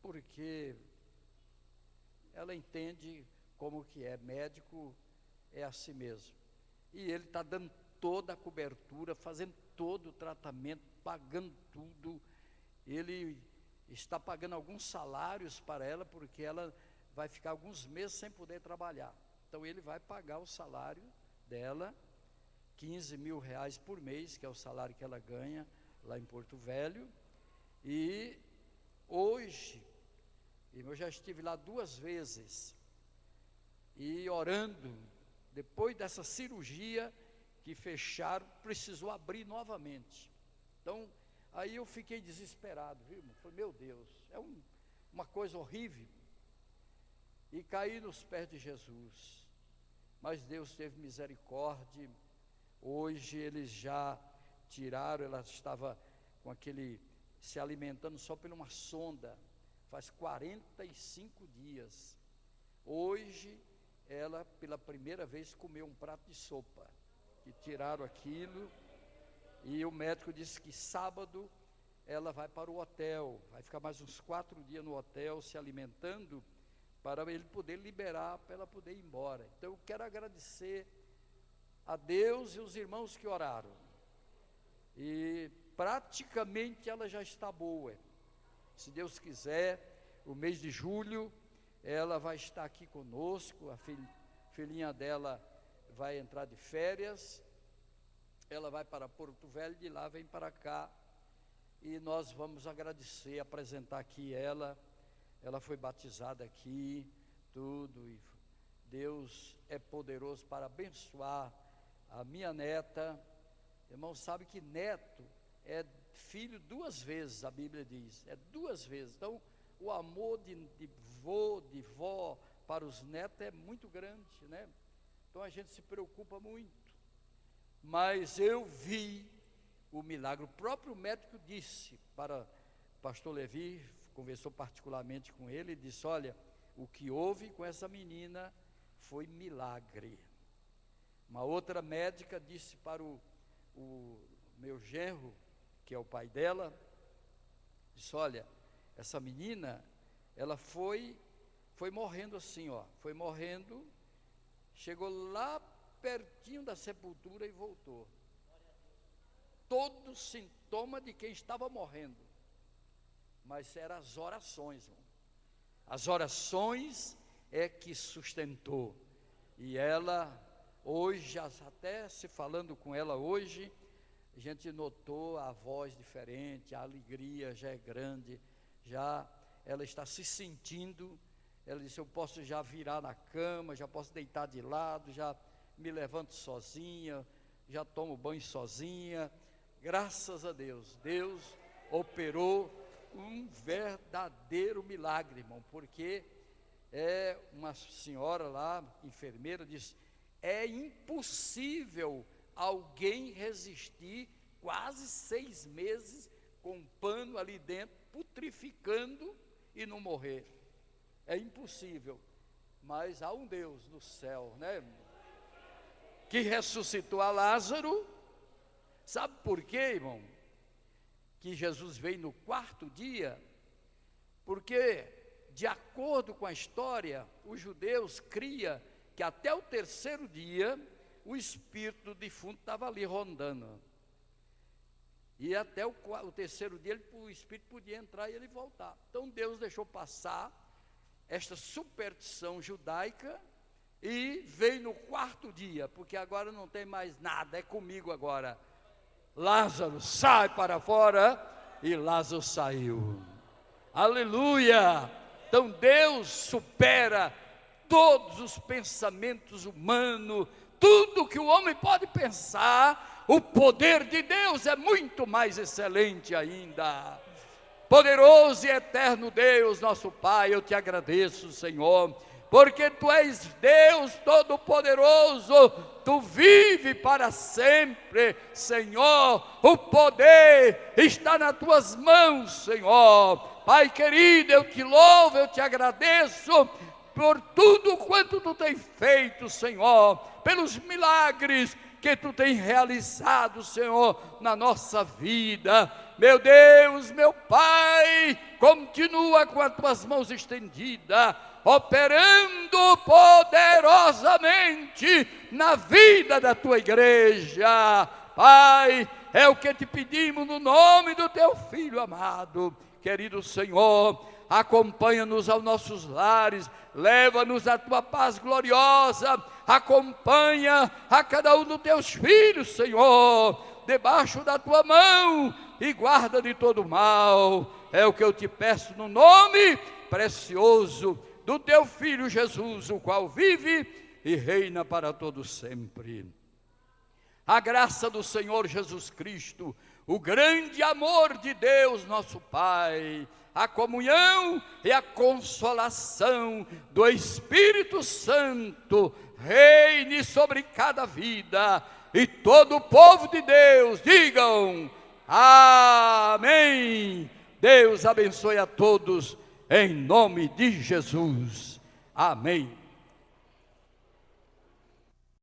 porque ela entende como que é, médico é assim mesmo. E ele está dando toda a cobertura, fazendo todo o tratamento, pagando tudo. Ele está pagando alguns salários para ela, porque ela vai ficar alguns meses sem poder trabalhar. Então ele vai pagar o salário dela, 15 mil reais por mês, que é o salário que ela ganha lá em Porto Velho. E hoje, eu já estive lá 2 vezes, e orando, depois dessa cirurgia que fecharam, precisou abrir novamente. Então, aí eu fiquei desesperado, viu? Falei, meu Deus, é uma coisa horrível. E caí nos pés de Jesus. Mas Deus teve misericórdia. Hoje eles já tiraram, ela estava com se alimentando só por uma sonda, faz 45 dias. Hoje ela pela primeira vez comeu um prato de sopa, e tiraram aquilo, e o médico disse que sábado ela vai para o hotel, vai ficar mais uns 4 dias no hotel se alimentando, para ele poder liberar, para ela poder ir embora. Então eu quero agradecer a Deus e os irmãos que oraram, e praticamente ela já está boa. Se Deus quiser, o mês de julho ela vai estar aqui conosco. A filhinha dela vai entrar de férias, ela vai para Porto Velho, de lá vem para cá, e nós vamos agradecer, apresentar aqui ela foi batizada aqui, tudo, e Deus é poderoso para abençoar a minha neta. Irmão, sabe que neto é filho 2 vezes, a Bíblia diz, é 2 vezes. Então o amor de vô, de vó para os netos é muito grande, né? Então a gente se preocupa muito. Mas eu vi o milagre. O próprio médico disse para o pastor Levi, conversou particularmente com ele, e disse: olha, o que houve com essa menina foi milagre. Uma outra médica disse para o meu genro, que é o pai dela, disse: olha, essa menina, ela foi morrendo assim, foi morrendo, chegou lá pertinho da sepultura e voltou. Todo sintoma de quem estava morrendo, mas eram as orações, irmão. As orações é que sustentou. E ela, hoje, até se falando com ela hoje, a gente notou a voz diferente, a alegria já é grande, já ela está se sentindo. Ela disse: eu posso já virar na cama, já posso deitar de lado, já me levanto sozinha, já tomo banho sozinha. Graças a Deus, Deus operou um verdadeiro milagre, irmão, porque uma senhora lá, enfermeira, disse: é impossível alguém resistir quase 6 meses com um pano ali dentro, putrificando e não morrer. É impossível, mas há um Deus no céu, né, que ressuscitou a Lázaro. Sabe por quê, irmão? Que Jesus veio no 4º dia, porque, de acordo com a história, os judeus criam que até o 3º dia, o espírito do defunto estava ali rondando, e até o 3º dia, o espírito podia entrar e ele voltar. Então Deus deixou passar esta superstição judaica, e veio no 4º dia, porque agora não tem mais nada, é comigo agora. Lázaro, sai para fora, e Lázaro saiu. Aleluia! Então Deus supera todos os pensamentos humanos, tudo que o homem pode pensar. O poder de Deus é muito mais excelente ainda. Poderoso e eterno Deus, nosso Pai, eu te agradeço, Senhor, porque Tu és Deus Todo-Poderoso, Tu vive para sempre, Senhor. O poder está nas Tuas mãos, Senhor. Pai querido, eu te louvo, eu te agradeço por tudo quanto Tu tem feito, Senhor, pelos milagres que Tu tem realizado, Senhor, na nossa vida. Meu Deus, meu Pai, continua com as Tuas mãos estendidas, operando poderosamente na vida da Tua igreja. Pai, é o que te pedimos no nome do Teu Filho amado. Querido Senhor, acompanha-nos aos nossos lares, leva-nos à Tua paz gloriosa, acompanha a cada um dos Teus filhos, Senhor, debaixo da Tua mão, e guarda de todo mal. É o que eu te peço no nome precioso do Teu Filho Jesus, o qual vive e reina para todo sempre. A graça do Senhor Jesus Cristo, o grande amor de Deus nosso Pai, a comunhão e a consolação do Espírito Santo reine sobre cada vida, e todo o povo de Deus digam amém. Deus abençoe a todos, em nome de Jesus, amém.